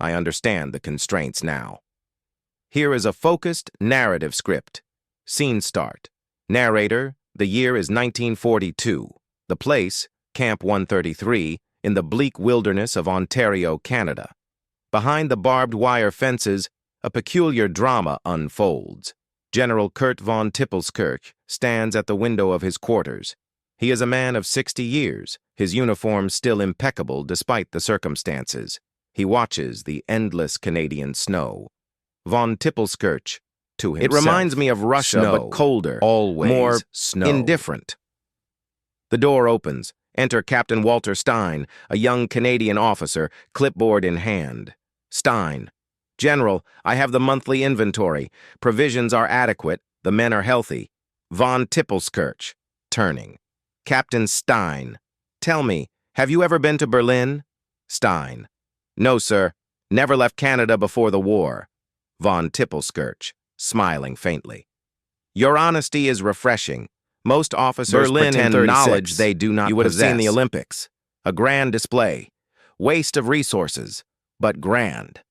I understand the constraints now. Here is a focused narrative script. Scene start. Narrator, the year is 1942. The place, Camp 133, in the bleak wilderness of Ontario, Canada. Behind the barbed wire fences, a peculiar drama unfolds. General Kurt von Tippelskirch stands at the window of his quarters. He is a man of 60 years, his uniform still impeccable despite the circumstances. He watches the endless Canadian snow. Von Tippelskirch, to himself. It reminds me of Russia, but colder, always more snow. Indifferent. The door opens. Enter Captain Walter Stein, a young Canadian officer, clipboard in hand. Stein. General, I have the monthly inventory. Provisions are adequate. The men are healthy. Von Tippelskirch, turning. Captain Stein. Tell me, have you ever been to Berlin? Stein. No, sir. Never left Canada before the war. Von Tippelskirch, smiling faintly. Your honesty is refreshing. Most officers pretend knowledge they do not possess. You would have seen the Olympics. A grand display. Waste of resources, but grand.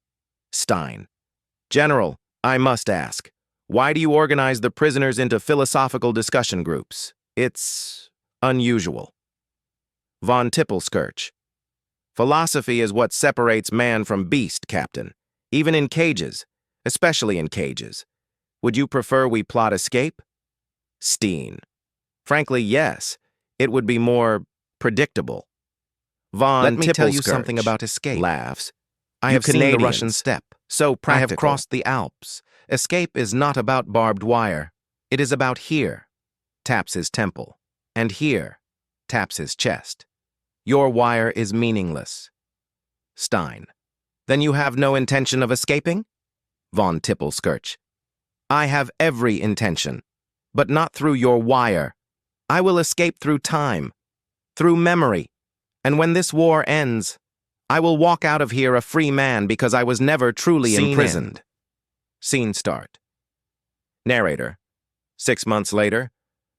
Stein. General, I must ask, why do you organize the prisoners into philosophical discussion groups? It's unusual. Von Tippelskirch. Philosophy is what separates man from beast, Captain. Even in cages, especially in cages. Would you prefer we plot escape? Stein. Frankly, yes. It would be more predictable. Let me tell you something about escape. Laughs. I have seen the Russian steppe. So practical. I have crossed the Alps. Escape is not about barbed wire. It is about here. Taps his temple. And here. Taps his chest. Your wire is meaningless. Stein. Then you have no intention of escaping? Von Tippelskirch. I have every intention, but not through your wire. I will escape through time, through memory, and when this war ends, I will walk out of here a free man because I was never truly imprisoned. Scene start. Narrator. 6 months later,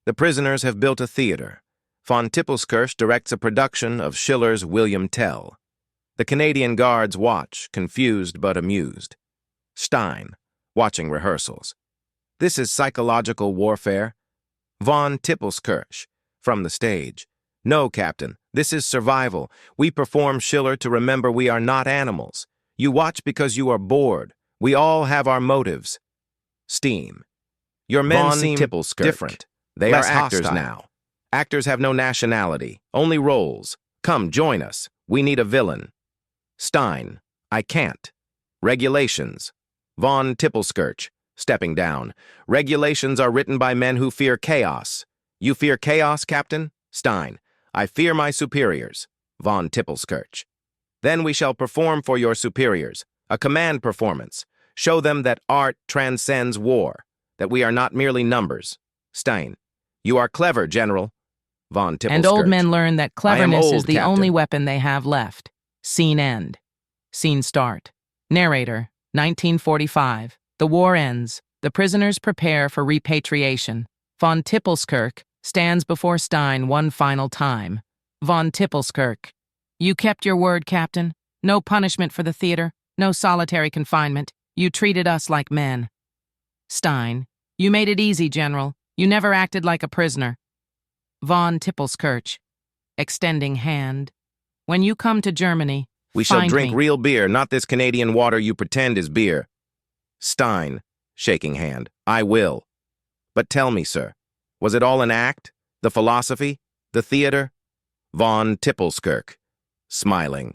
the prisoners have built a theater. Von Tippelskirch directs a production of Schiller's William Tell. The Canadian guards watch, confused but amused. Stein, watching rehearsals. This is psychological warfare. Von Tippelskirch, from the stage. No, Captain, this is survival. We perform Schiller to remember we are not animals. You watch because you are bored. We all have our motives. Steam. Your men seem different. They are actors now. Actors have no nationality, only roles. Come, join us. We need a villain. Stein. I can't. Regulations. Von Tippelskirch, stepping down. Regulations are written by men who fear chaos. You fear chaos, Captain? Stein. I fear my superiors. Von Tippelskirch. Then we shall perform for your superiors. A command performance. Show them that art transcends war, that we are not merely numbers. Stein. You are clever, General. Von Tippelskirch. And old men learn that cleverness is the Captain. only weapon they have left. Scene end. Scene start. Narrator, 1945. The war ends. The prisoners prepare for repatriation. Von Tippelskirch stands before Stein one final time. Von Tippelskirch. You kept your word, Captain. No punishment for the theater. No solitary confinement. You treated us like men. Stein. You made it easy, General. You never acted like a prisoner. Von Tippelskirch, extending hand. When you come to Germany, we shall find drink me. real beer, not this Canadian water you pretend is beer. Stein, shaking hand. I will. But tell me, sir, was it all an act? The philosophy? The theater? Von Tippelskirch, smiling.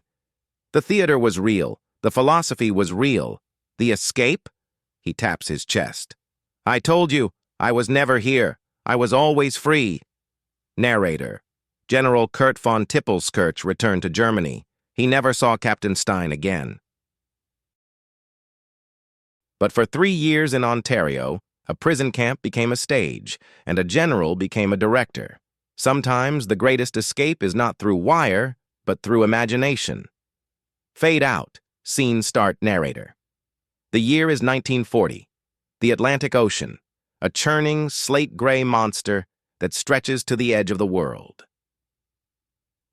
The theater was real. The philosophy was real. The escape? He taps his chest. I told you, I was never here. I was always free. Narrator. General Kurt von Tippelskirch returned to Germany. He never saw Captain Stein again. But for 3 years in Ontario, a prison camp became a stage, and a general became a director. Sometimes the greatest escape is not through wire, but through imagination. Fade out. Scene start. Narrator. The year is 1940. The Atlantic Ocean, a churning, slate-gray monster that stretches to the edge of the world.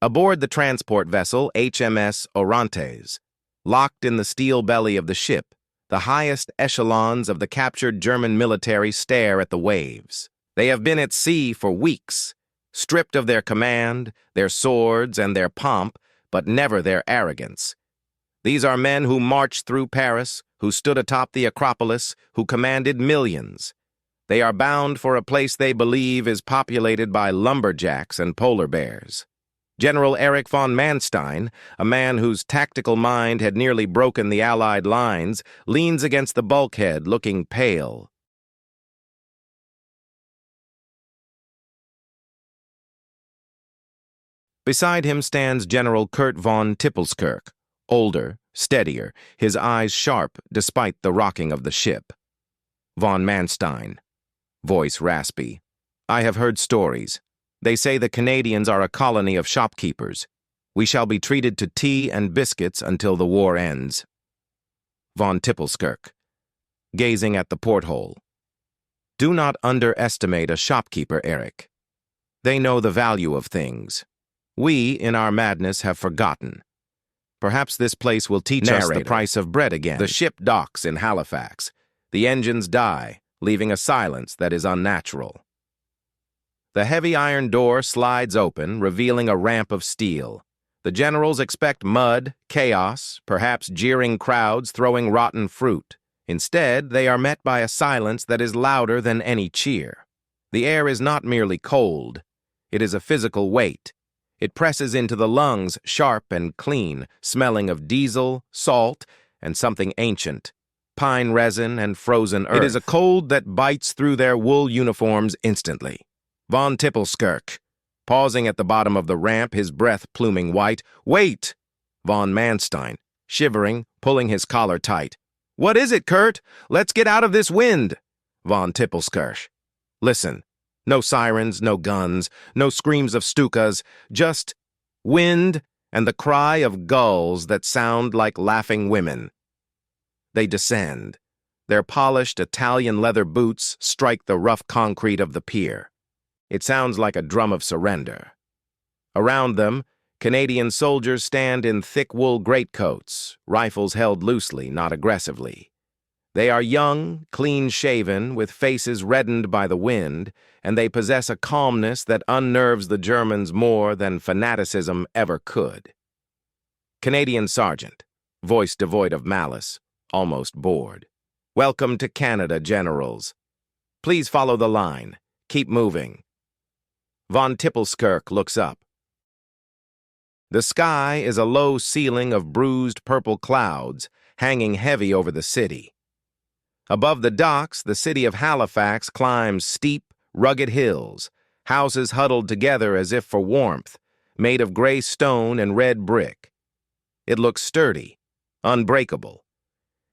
Aboard the transport vessel HMS Orontes, Locked in the steel belly of the ship, the highest echelons of the captured German military stare at the waves. They have been at sea for weeks, stripped of their command, their swords, and their pomp, but never their arrogance. These are men who marched through Paris, who stood atop the Acropolis, who commanded millions. They are bound for a place they believe is populated by lumberjacks and polar bears. General Erich von Manstein, a man whose tactical mind had nearly broken the Allied lines, leans against the bulkhead, looking pale. Beside him stands General Kurt von Tippelskirch, older, steadier, his eyes sharp despite the rocking of the ship. Von Manstein, voice raspy. I have heard stories. They say the Canadians are a colony of shopkeepers. We shall be treated to tea and biscuits until the war ends. Von Tippelskirch, gazing at the porthole. Do not underestimate a shopkeeper, Erich. They know the value of things. We, in our madness, have forgotten. Perhaps this place will teach us the price of bread again. The ship docks in Halifax. The engines die, leaving a silence that is unnatural. The heavy iron door slides open, revealing a ramp of steel. The generals expect mud, chaos, perhaps jeering crowds throwing rotten fruit. Instead, they are met by a silence that is louder than any cheer. The air is not merely cold. It is a physical weight. It presses into the lungs, sharp and clean, smelling of diesel, salt, and something ancient. Pine resin and frozen earth. It is a cold that bites through their wool uniforms instantly. Von Tippelskirch, pausing at the bottom of the ramp, his breath pluming white. Wait! Von Manstein, shivering, pulling his collar tight. What is it, Kurt? Let's get out of this wind! Von Tippelskirch. Listen. No sirens, no guns, no screams of Stukas, just wind and the cry of gulls that sound like laughing women. They descend. Their polished Italian leather boots strike the rough concrete of the pier. It sounds like a drum of surrender. Around them, Canadian soldiers stand in thick wool greatcoats, rifles held loosely, not aggressively. They are young, clean-shaven, with faces reddened by the wind, and they possess a calmness that unnerves the Germans more than fanaticism ever could. Canadian sergeant, voice devoid of malice, almost bored. Welcome to Canada, generals. Please follow the line. Keep moving. Von Tippelskirch looks up. The sky is a low ceiling of bruised purple clouds, hanging heavy over the city. Above the docks, the city of Halifax climbs steep, rugged hills, houses huddled together as if for warmth, made of gray stone and red brick. It looks sturdy, unbreakable.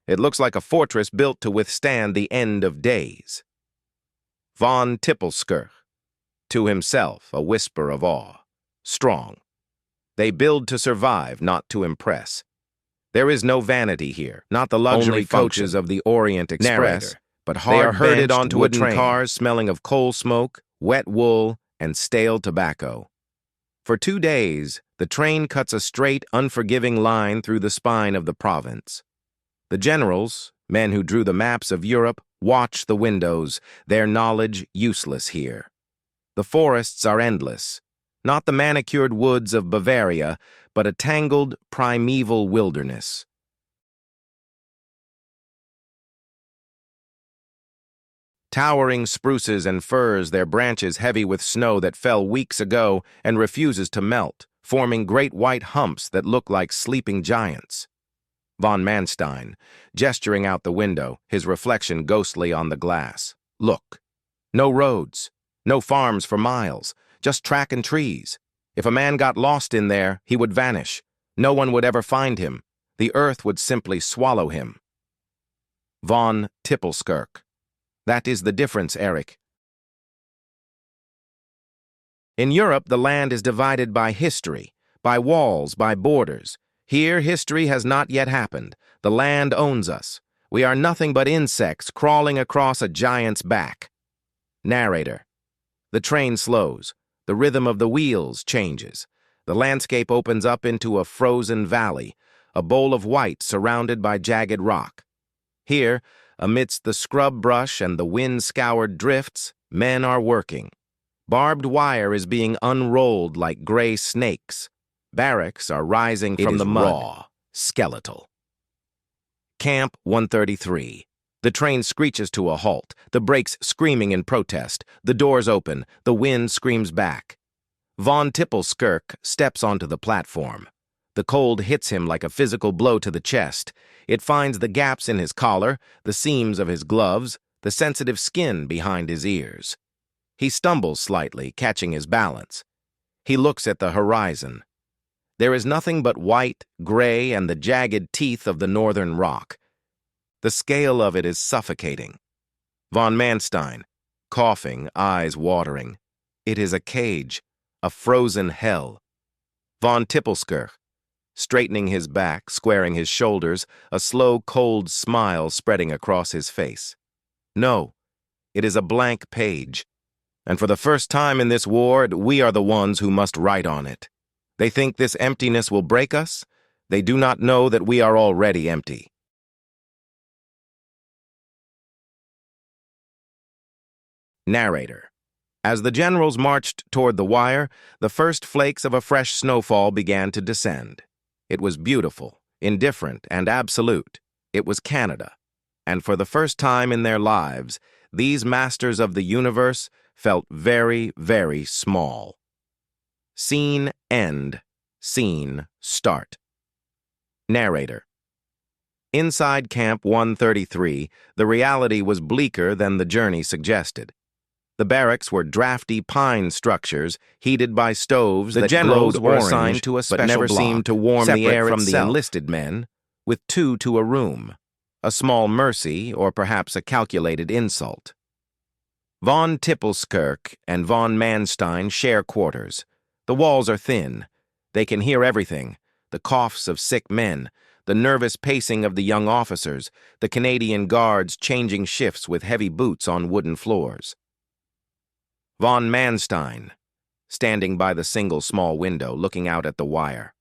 It looks like a fortress built to withstand the end of days. Von Tippelskirch, to himself a whisper of awe, strong. They build to survive, not to impress. There is no vanity here, not the luxury coaches of the Orient Express, but hard they are herded onto wooden cars smelling of coal smoke, wet wool, and stale tobacco. For 2 days, the train cuts a straight, unforgiving line through the spine of the province. The generals, men who drew the maps of Europe, watch the windows, their knowledge useless here. The forests are endless, not the manicured woods of Bavaria, but a tangled, primeval wilderness. Towering spruces and firs, their branches heavy with snow that fell weeks ago and refuses to melt, forming great white humps that look like sleeping giants. Von Manstein, gesturing out the window, his reflection ghostly on the glass. Look. No roads, no farms for miles, just track and trees. If a man got lost in there, he would vanish. No one would ever find him. The earth would simply swallow him. Von Tippelskirch. That is the difference, Erich. In Europe, the land is divided by history, by walls, by borders. Here, history has not yet happened. The land owns us. We are nothing but insects crawling across a giant's back. Narrator. The train slows. The rhythm of the wheels changes. The landscape opens up into a frozen valley, a bowl of white surrounded by jagged rock. Here, amidst the scrub brush and the wind-scoured drifts, men are working. Barbed wire is being unrolled like gray snakes. Barracks are rising from the mud. Raw, skeletal. Camp 133. The train screeches to a halt, the brakes screaming in protest. The doors open, the wind screams back. Von Tippelskirk steps onto the platform. The cold hits him like a physical blow to the chest. It finds the gaps in his collar, the seams of his gloves, the sensitive skin behind his ears. He stumbles slightly, catching his balance. He looks at the horizon. There is nothing but white, gray, and the jagged teeth of the northern rock. The scale of it is suffocating. Von Manstein, coughing, eyes watering. It is a cage, a frozen hell. Von Tippelskirk, straightening his back, squaring his shoulders, a slow, cold smile spreading across his face. No, it is a blank page. And for the first time in this war, we are the ones who must write on it. They think this emptiness will break us. They do not know that we are already empty. Narrator. As the generals marched toward the wire, the first flakes of a fresh snowfall began to descend. It was beautiful, indifferent, and absolute. It was Canada. And for the first time in their lives, these masters of the universe felt very, very small. Scene end. Scene start. Narrator. Inside Camp 133, the reality was bleaker than the journey suggested. The barracks were drafty pine structures heated by stoves that glowed orange, assigned to a special but never seemed to warm the air from the enlisted men, with 2 to a room, a small mercy or perhaps a calculated insult. Von Tippelskirk and von Manstein share quarters. The walls are thin. They can hear everything, the coughs of sick men, the nervous pacing of the young officers, the Canadian guards changing shifts with heavy boots on wooden floors. Von Manstein, standing by the single small window, looking out at the wire.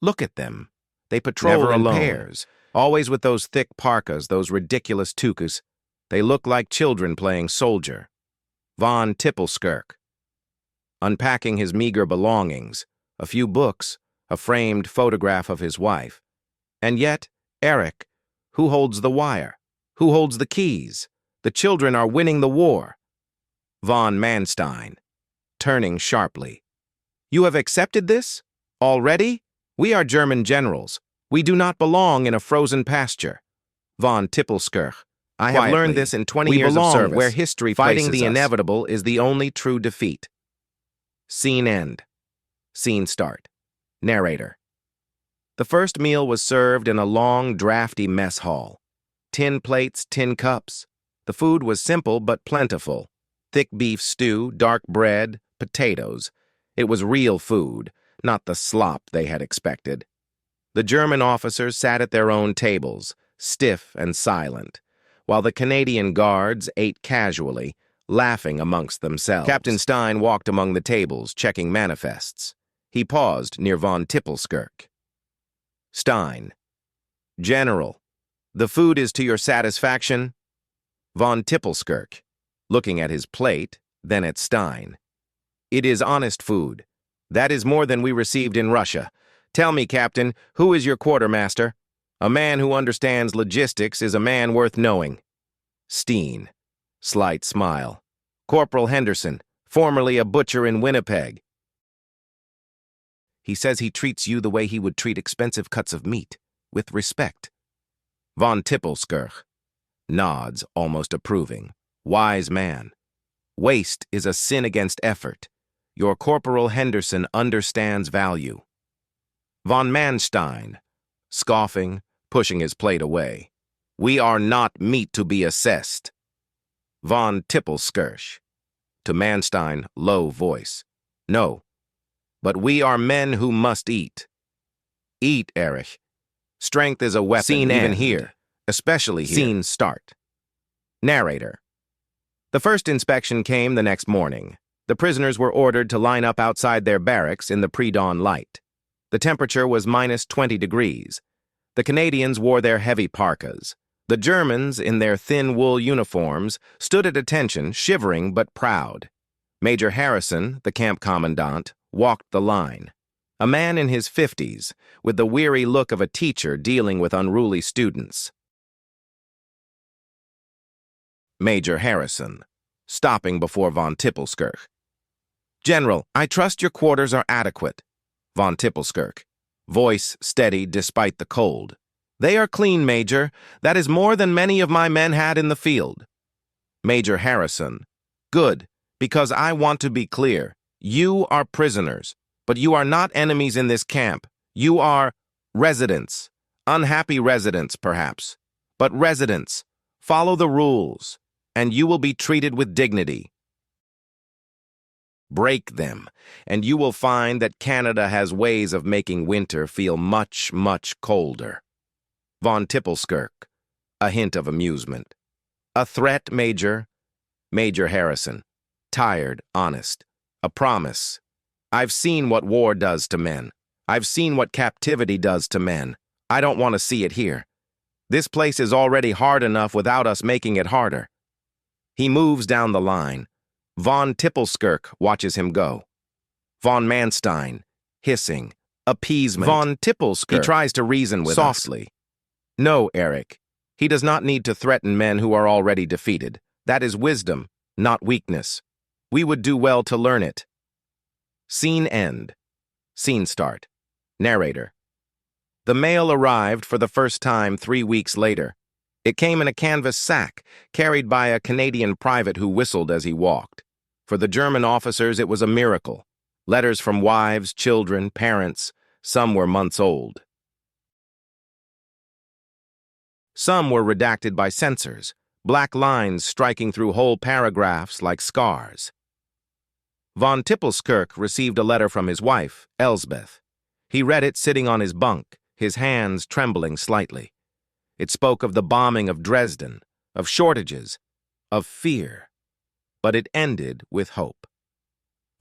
Look at them. They patrol never in alone. Pairs, always with those thick parkas, those ridiculous tukas. They look like children playing soldier. Von Tippelskirk, unpacking his meager belongings, a few books, a framed photograph of his wife. And yet, Eric, who holds the wire? Who holds the keys? The children are winning the war. Von Manstein, turning sharply. You have accepted this? Already? We are German generals. We do not belong in a frozen pasture. Von Tippelskirk, I have learned this in 20 years of service, where history fighting the inevitable is the only true defeat. Scene end. Scene start. Narrator. The first meal was served in a long, drafty mess hall. Tin plates, tin cups. The food was simple but plentiful. Thick beef stew, dark bread, potatoes. It was real food, not the slop they had expected. The German officers sat at their own tables, stiff and silent, while the Canadian guards ate casually, laughing amongst themselves. Captain Stein walked among the tables, checking manifests. He paused near von Tippelskirk. Stein. General, the food is to your satisfaction? Von Tippelskirk, looking at his plate, then at Stein. It is honest food. That is more than we received in Russia. Tell me, Captain, who is your quartermaster? A man who understands logistics is a man worth knowing. Steen. Slight smile. Corporal Henderson, formerly a butcher in Winnipeg. He says he treats you the way he would treat expensive cuts of meat, with respect. Von Tippelskirk nods, almost approving. Wise man. Waste is a sin against effort. Your Corporal Henderson understands value. Von Manstein, scoffing, pushing his plate away. We are not meat to be assessed. Von Tippelskirk, to Manstein, low voice. No, but we are men who must eat. Eat, Erich. Strength is a weapon, scene even end. Here, especially here. Scene start. Narrator. The first inspection came the next morning. The prisoners were ordered to line up outside their barracks in the pre-dawn light. The temperature was -20 degrees. The Canadians wore their heavy parkas. The Germans, in their thin wool uniforms, stood at attention, shivering but proud. Major Harrison, the camp commandant, walked the line. A man in his 50s, with the weary look of a teacher dealing with unruly students. Major Harrison, stopping before von Tippelskirch. General, I trust your quarters are adequate. Von Tippelskirch, voice steady despite the cold. They are clean, Major. That is more than many of my men had in the field. Major Harrison, good, because I want to be clear. You are prisoners, but you are not enemies in this camp. You are residents. Unhappy residents, perhaps. But residents, follow the rules, and you will be treated with dignity. Break them, and you will find that Canada has ways of making winter feel much, much colder. Von Tippelskirch, a hint of amusement. A threat, Major? Major Harrison, tired, honest. A promise. I've seen what war does to men. I've seen what captivity does to men. I don't want to see it here. This place is already hard enough without us making it harder. He moves down the line. Von Tippelskirch watches him go. Von Manstein, hissing, appeasement. Von Tippelskirch, he tries to reason with softly. Us. No, Eric. He does not need to threaten men who are already defeated. That is wisdom, not weakness. We would do well to learn it. Scene end. Scene start. Narrator. The mail arrived for the first time 3 weeks later. It came in a canvas sack, carried by a Canadian private who whistled as he walked. For the German officers, it was a miracle. Letters from wives, children, parents. Some were months old. Some were redacted by censors, black lines striking through whole paragraphs like scars. Von Tippelskirch received a letter from his wife, Elsbeth. He read it sitting on his bunk, his hands trembling slightly. It spoke of the bombing of Dresden, of shortages, of fear. But it ended with hope.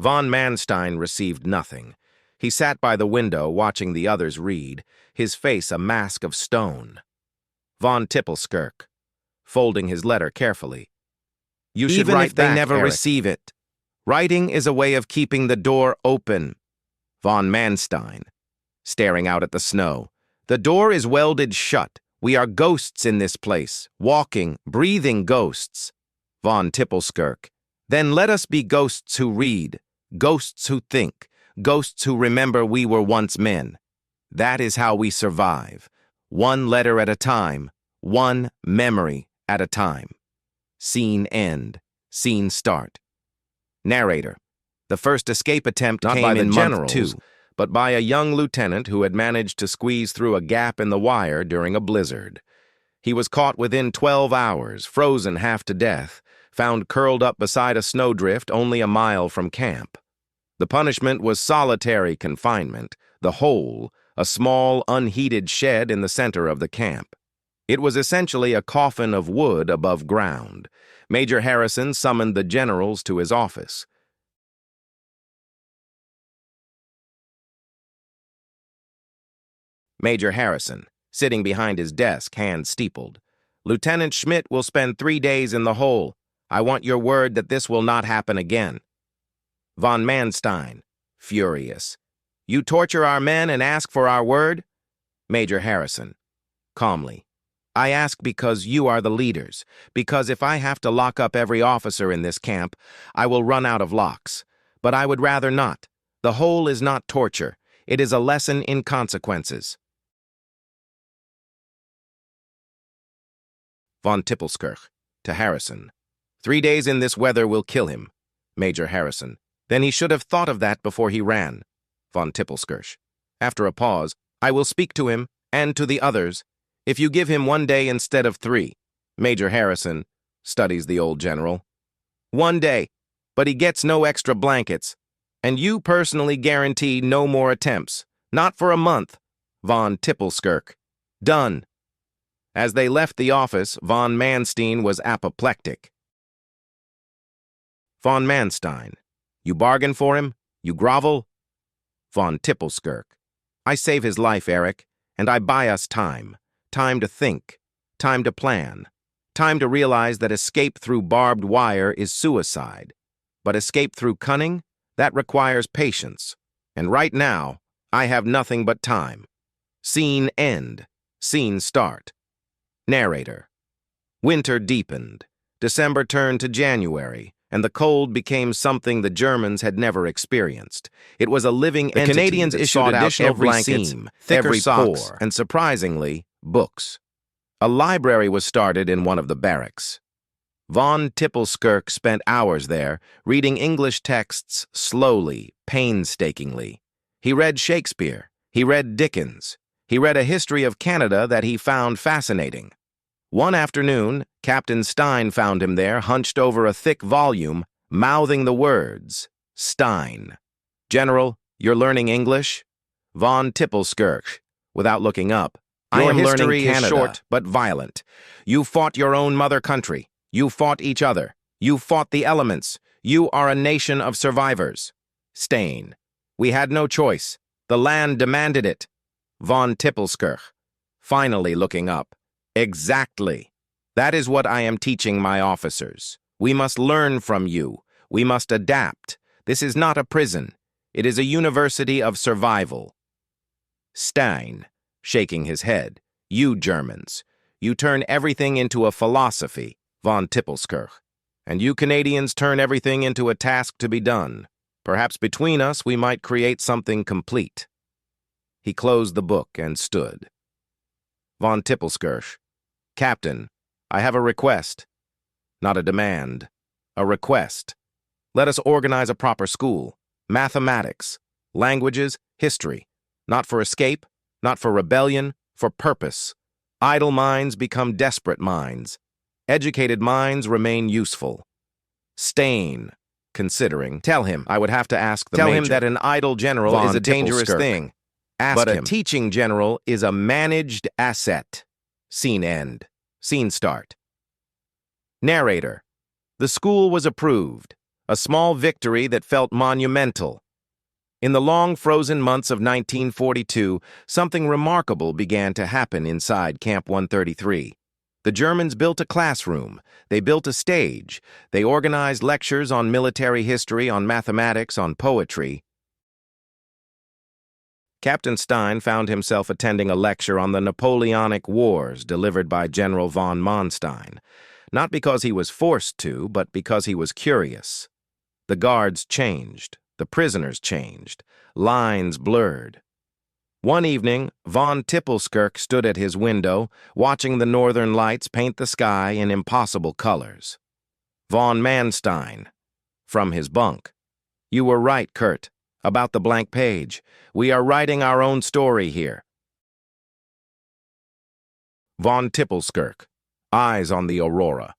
Von Manstein received nothing. He sat by the window watching the others read, his face a mask of stone. Von Tippelskirch, folding his letter carefully. You should write if they never receive it. Writing is a way of keeping the door open. Von Manstein, staring out at the snow. The door is welded shut. We are ghosts in this place, walking, breathing ghosts. Von Tippelskirch, then let us be ghosts who read, ghosts who think, ghosts who remember we were once men. That is how we survive. One letter at a time, one memory at a time. Scene end, scene start. Narrator. The first escape attempt not came by the in month 2, but by a young lieutenant who had managed to squeeze through a gap in the wire during a blizzard. He was caught within 12 hours, frozen half to death, found curled up beside a snowdrift only a mile from camp. The punishment was solitary confinement, the hole, a small, unheated shed in the center of the camp. It was essentially a coffin of wood above ground. Major Harrison summoned the generals to his office. Major Harrison, sitting behind his desk, hands steepled. Lieutenant Schmidt will spend 3 days in the hole. I want your word that this will not happen again. Von Manstein, furious. You torture our men and ask for our word? Major Harrison, calmly. I ask because you are the leaders, because if I have to lock up every officer in this camp, I will run out of locks. But I would rather not. The hole is not torture. It is a lesson in consequences. Von Tippelskirch, to Harrison. 3 days in this weather will kill him. Major Harrison. Then he should have thought of that before he ran. Von Tippelskirch. After a pause, I will speak to him, and to the others, if you give him 1 day instead of 3. Major Harrison, studies the old general. 1 day, but he gets no extra blankets. And you personally guarantee no more attempts. Not for a month. Von Tippelskirch. Done. As they left the office, von Manstein was apoplectic. Von Manstein. You bargain for him? You grovel? Von Tippelskirch. I save his life, Eric, And I buy us time. Time to think. Time to plan. Time to realize that escape through barbed wire is suicide. But escape through cunning? That requires patience. And right now, I have nothing but time. Scene end. Scene start. Narrator. Winter deepened. December turned to January, and the cold became something the Germans had never experienced. It was a living entity. The Canadians issued additional blankets, every socks, and surprisingly, books. A library was started in one of the barracks. Von Tippelskirch spent hours there, reading English texts slowly, painstakingly. He read Shakespeare. He read Dickens. He read a history of Canada that he found fascinating. One afternoon, Captain Stein found him there, hunched over a thick volume, mouthing the words, Stein. "General, you're learning English?" Von Tippelskirch, without looking up. "Your history is short but violent. You fought your own mother country. You fought each other. You fought the elements. You are a nation of survivors." Stein. "We had no choice. The land demanded it." Von Tippelskirch, finally looking up. "Exactly. That is what I am teaching my officers. We must learn from you. We must adapt. This is not a prison. It is a university of survival." Stein, shaking his head. "You Germans, you turn everything into a philosophy." Von Tippelskirch. "And you Canadians turn everything into a task to be done. Perhaps between us we might create something complete." He closed the book and stood. Von Tippelskirch. "Captain, I have a request." "Not a demand. A request. Let us organize a proper school. Mathematics, languages, history. Not for escape, not for rebellion, for purpose. Idle minds become desperate minds. Educated minds remain useful." Stein, considering. "Tell him I would have to ask the major. Tell him that an idle general is a dangerous thing. But a teaching general is a managed asset." Scene end. Scene start. Narrator. The school was approved, a small victory that felt monumental. In the long frozen months of 1942, something remarkable began to happen inside Camp 133. The Germans built a classroom. They built a stage. They organized lectures on military history, on mathematics, on poetry. Captain Stein found himself attending a lecture on the Napoleonic Wars delivered by General von Manstein, not because he was forced to, but because he was curious. The guards changed. The prisoners changed. Lines blurred. One evening, von Tippelskirch stood at his window, watching the northern lights paint the sky in impossible colors. Von Manstein, from his bunk. "You were right, Kurt, about the blank page. We are writing our own story here." Von Tippelskirch, eyes on the aurora.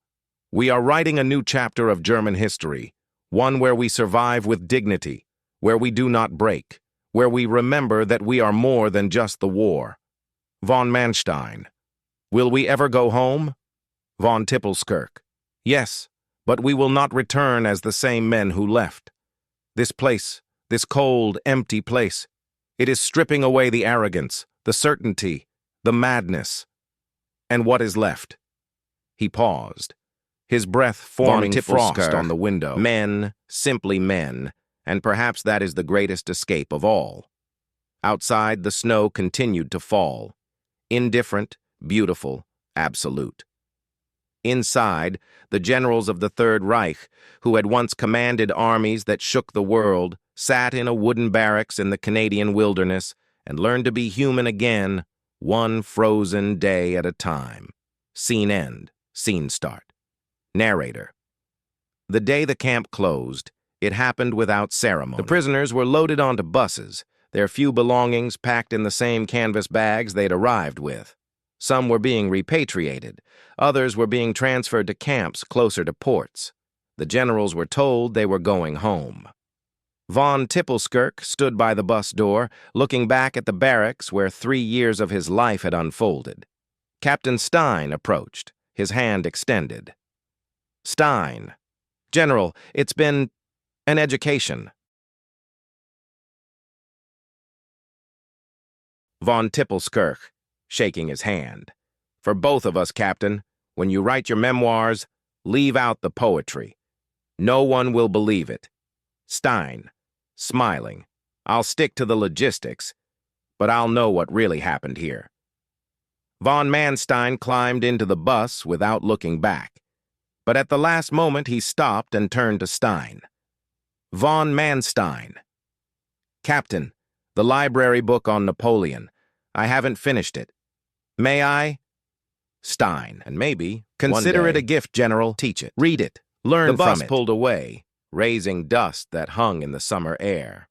"We are writing a new chapter of German history, one where we survive with dignity, where we do not break, where we remember that we are more than just the war." Von Manstein. "Will we ever go home?" Von Tippelskirch. "Yes, but we will not return as the same men who left. This place, this cold, empty place, it is stripping away the arrogance, the certainty, the madness. And what is left?" He paused, his breath forming frost on the window. "Men, simply men, and perhaps that is the greatest escape of all." Outside, the snow continued to fall. Indifferent, beautiful, absolute. Inside, the generals of the Third Reich, who had once commanded armies that shook the world, sat in a wooden barracks in the Canadian wilderness and learned to be human again, one frozen day at a time. Scene end. Scene start. Narrator. The day the camp closed, it happened without ceremony. The prisoners were loaded onto buses, their few belongings packed in the same canvas bags they'd arrived with. Some were being repatriated. Others were being transferred to camps closer to ports. The generals were told they were going home. Von Tippelskirch stood by the bus door, looking back at the barracks where 3 years of his life had unfolded. Captain Stein approached, his hand extended. "Stein. General, it's been an education." Von Tippelskirch, shaking his hand. For both of us, Captain, when you write your memoirs, leave out the poetry. No one will believe it. Stein, smiling. I'll stick to the logistics, but I'll know what really happened here. Von Manstein climbed into the bus without looking back, but at the last moment he stopped and turned to Stein. Von Manstein. Captain, the library book on Napoleon. I haven't finished it. May I? Stein, and maybe, consider it a gift, General. Teach it. Read it. Learn from it. The bus pulled away, raising dust that hung in the summer air.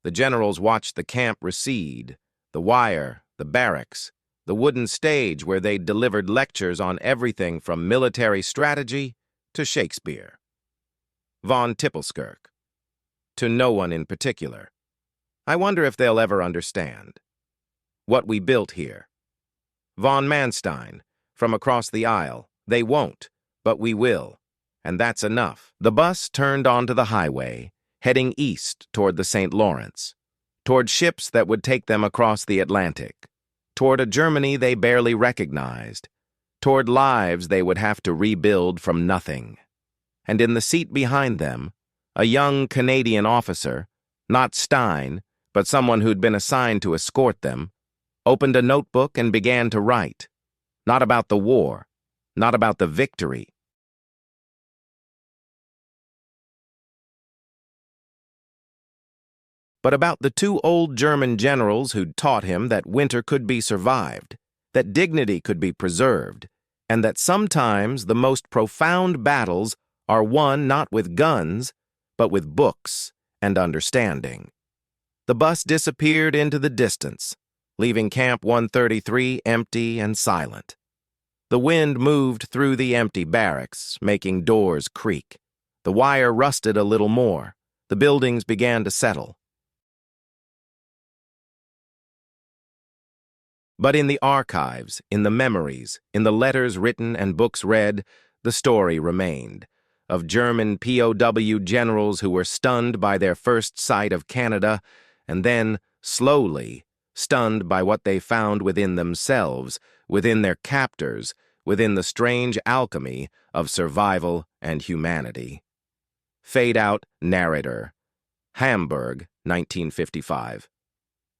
The generals watched the camp recede, the wire, the barracks, the wooden stage where they delivered lectures on everything from military strategy to Shakespeare. Von Tippelskirch. To no one in particular. I wonder if they'll ever understand. What we built here. Von Manstein, from across the aisle. They won't, but we will. And that's enough. The bus turned onto the highway, heading east toward the St. Lawrence, toward ships that would take them across the Atlantic, toward a Germany they barely recognized, toward lives they would have to rebuild from nothing. And in the seat behind them, a young Canadian officer, not Stein, but someone who'd been assigned to escort them, opened a notebook and began to write. Not about the war, not about the victory, but about the two old German generals who'd taught him that winter could be survived, that dignity could be preserved, and that sometimes the most profound battles are won not with guns, but with books and understanding. The bus disappeared into the distance, leaving Camp 133 empty and silent. The wind moved through the empty barracks, making doors creak. The wire rusted a little more. The buildings began to settle. But in the archives, in the memories, in the letters written and books read, the story remained, of German POW generals who were stunned by their first sight of Canada, and then, slowly, stunned by what they found within themselves, within their captors, within the strange alchemy of survival and humanity. Fade out narrator. Hamburg, 1955.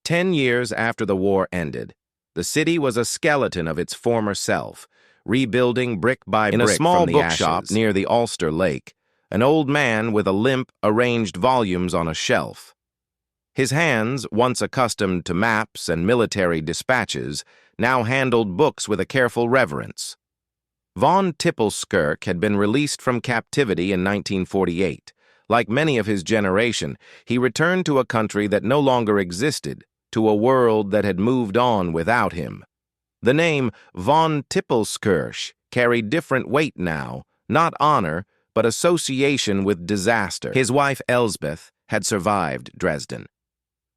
10 years after the war ended, the city was a skeleton of its former self, rebuilding brick by brick. In a small bookshop near the Ulster Lake, an old man with a limp arranged volumes on a shelf. His hands, once accustomed to maps and military dispatches, now handled books with a careful reverence. Von Tippelskirch had been released from captivity in 1948. Like many of his generation, he returned to a country that no longer existed, to a world that had moved on without him. The name Von Tippelskirch carried different weight now, not honor, but association with disaster. His wife Elsbeth had survived Dresden.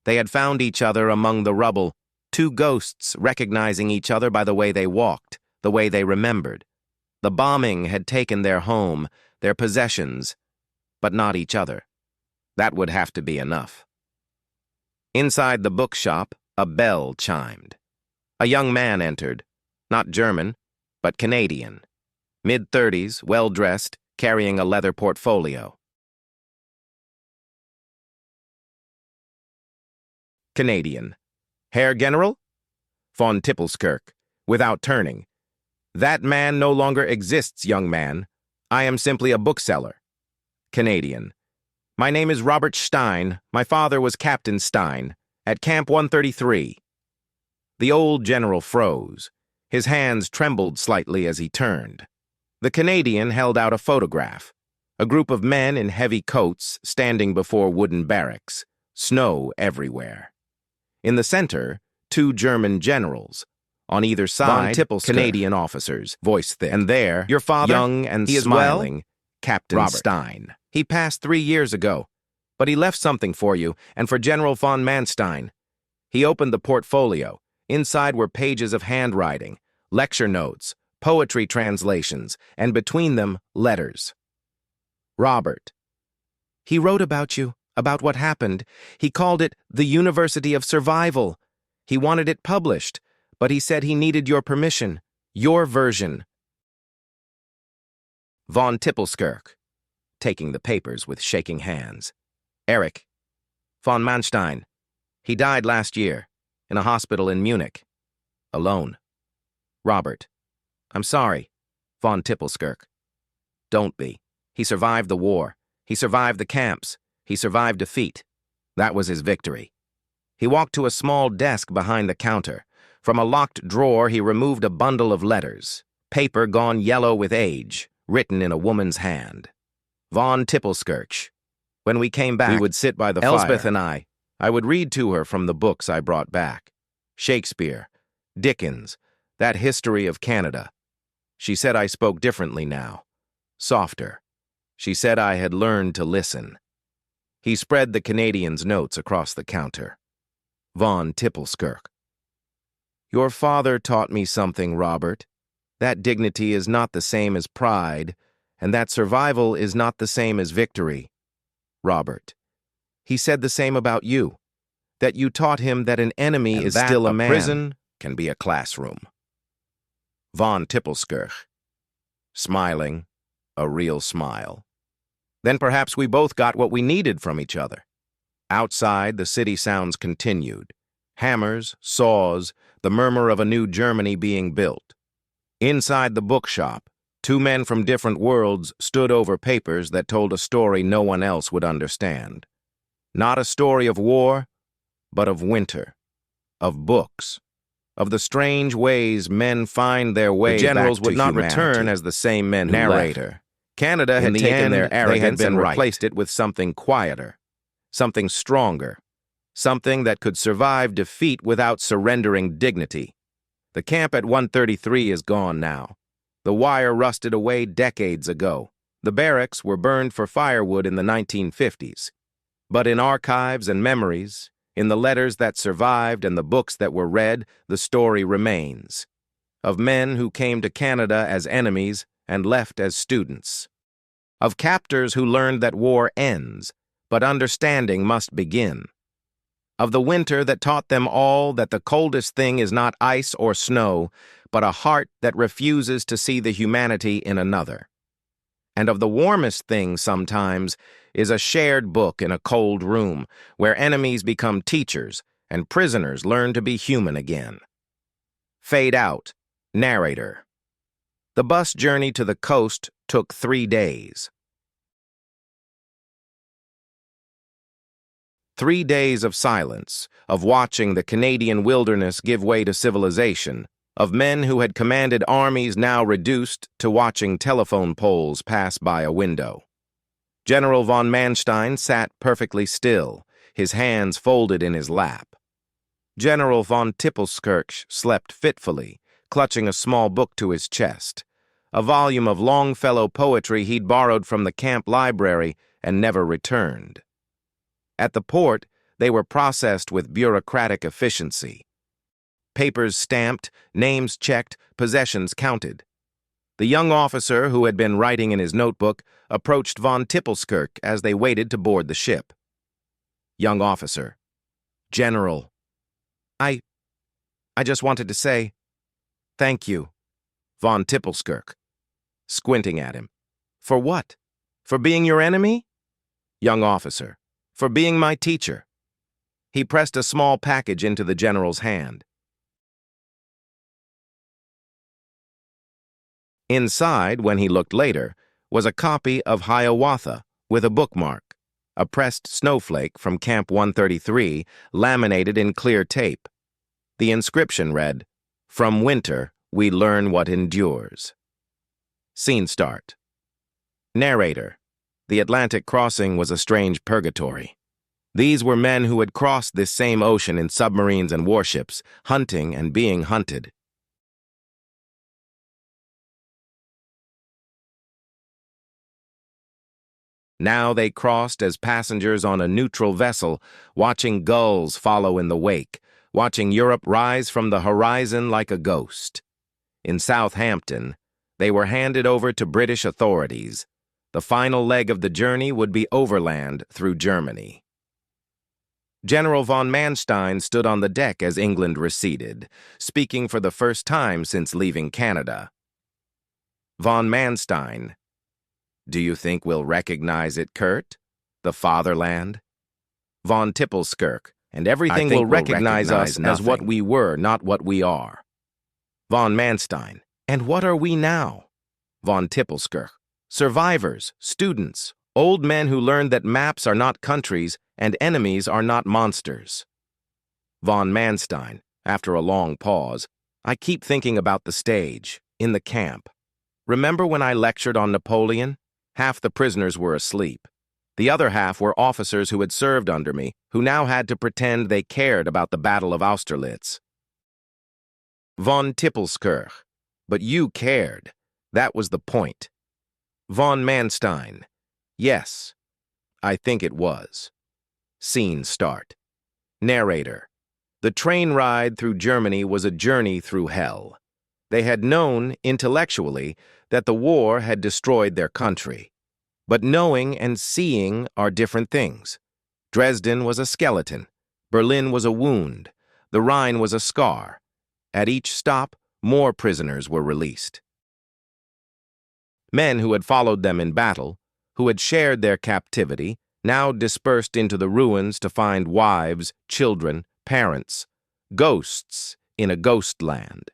They had found each other among the rubble, two ghosts recognizing each other by the way they walked, the way they remembered. The bombing had taken their home, their possessions, but not each other. That would have to be enough. Inside the bookshop, a bell chimed. A young man entered, not German, but Canadian. Mid-30s, well-dressed, carrying a leather portfolio. Canadian. Herr General? Von Tippelskirch, without turning. That man no longer exists, young man. I am simply a bookseller. Canadian. My name is Robert Stein. My father was Captain Stein, at Camp 133. The old general froze. His hands trembled slightly as he turned. The Canadian held out a photograph. A group of men in heavy coats standing before wooden barracks. Snow everywhere. In the center, two German generals. On either side, Canadian officers, voice thick. And there, your father, young and smiling, well? Captain Robert Stein. He passed 3 years ago, but he left something for you and for General von Manstein. He opened the portfolio. Inside were pages of handwriting, lecture notes, poetry translations, and between them, letters. Robert. He wrote about you, about what happened. He called it the University of Survival. He wanted it published, but he said he needed your permission, your version. Von Tippelskirch, taking the papers with shaking hands. Erich. Von Manstein. He died last year, in a hospital in Munich. Alone. Robert. I'm sorry. Von Tippelskirch. Don't be. He survived the war. He survived the camps. He survived defeat. That was his victory. He walked to a small desk behind the counter. From a locked drawer, he removed a bundle of letters, paper gone yellow with age, written in a woman's hand. Von Tippelskirch. When we came back, we would sit by the fire. Elsbeth and I would read to her from the books I brought back. Shakespeare, Dickens, that history of Canada. She said I spoke differently now, softer. She said I had learned to listen. He spread the Canadian's notes across the counter. Von Tippelskirch. Your father taught me something, Robert. That dignity is not the same as pride, and that survival is not the same as victory. Robert. He said the same about you, that you taught him that an enemy is still a man. Prison can be a classroom. Von Tippelskirch. Smiling, a real smile. Then perhaps we both got what we needed from each other. Outside, the city sounds continued. Hammers, saws, the murmur of a new Germany being built. Inside the bookshop, two men from different worlds stood over papers that told a story no one else would understand. Not a story of war, but of winter, of books, of the strange ways men find their way back to humanity. The generals would not return as the same men who narrator. Left. Canada had taken their arrogance and replaced it with something quieter, something stronger, something that could survive defeat without surrendering dignity. The camp at 133 is gone now. The wire rusted away decades ago. The barracks were burned for firewood in the 1950s. But in archives and memories, in the letters that survived and the books that were read, the story remains. Of men who came to Canada as enemies and left as students. Of captors who learned that war ends, but understanding must begin. Of the winter that taught them all that the coldest thing is not ice or snow, but a heart that refuses to see the humanity in another. And of the warmest thing sometimes is a shared book in a cold room where enemies become teachers and prisoners learn to be human again. Fade out. Narrator. The bus journey to the coast took 3 days. 3 days of silence, of watching the Canadian wilderness give way to civilization, of men who had commanded armies now reduced to watching telephone poles pass by a window. General von Manstein sat perfectly still, his hands folded in his lap. General von Tippelskirch slept fitfully, clutching a small book to his chest, a volume of Longfellow poetry he'd borrowed from the camp library and never returned. At the port, they were processed with bureaucratic efficiency. Papers stamped, names checked, possessions counted. The young officer who had been writing in his notebook approached von Tippelskirch as they waited to board the ship. Young officer. General. I just wanted to say, thank you. Von Tippelskirch. Squinting at him. For what? For being your enemy? Young officer. For being my teacher. He pressed a small package into the general's hand. Inside, when he looked later, was a copy of Hiawatha with a bookmark, a pressed snowflake from Camp 133 laminated in clear tape. The inscription read, "From winter we learn what endures." Scene start. Narrator. The Atlantic crossing was a strange purgatory. These were men who had crossed this same ocean in submarines and warships, hunting and being hunted. Now they crossed as passengers on a neutral vessel, watching gulls follow in the wake, watching Europe rise from the horizon like a ghost. In Southampton, they were handed over to British authorities. The final leg of the journey would be overland through Germany. General von Manstein stood on the deck as England receded, speaking for the first time since leaving Canada. Von Manstein, do you think we'll recognize it, Kurt? The fatherland? Von Tippelskirk, and everything will recognize us as what we were, not what we are. Von Manstein, and what are we now? Von Tippelskirk, survivors, students, old men who learned that maps are not countries and enemies are not monsters. Von Manstein, after a long pause, I keep thinking about the stage, in the camp. Remember when I lectured on Napoleon? Half the prisoners were asleep. The other half were officers who had served under me, who now had to pretend they cared about the Battle of Austerlitz. Von Tippelskirch, but you cared. That was the point. Von Manstein, yes, I think it was. Scene start. Narrator, the train ride through Germany was a journey through hell. They had known, intellectually, that the war had destroyed their country. But knowing and seeing are different things. Dresden was a skeleton. Berlin was a wound. The Rhine was a scar. At each stop, more prisoners were released. Men who had followed them in battle, who had shared their captivity, now dispersed into the ruins to find wives, children, parents, ghosts in a ghost land.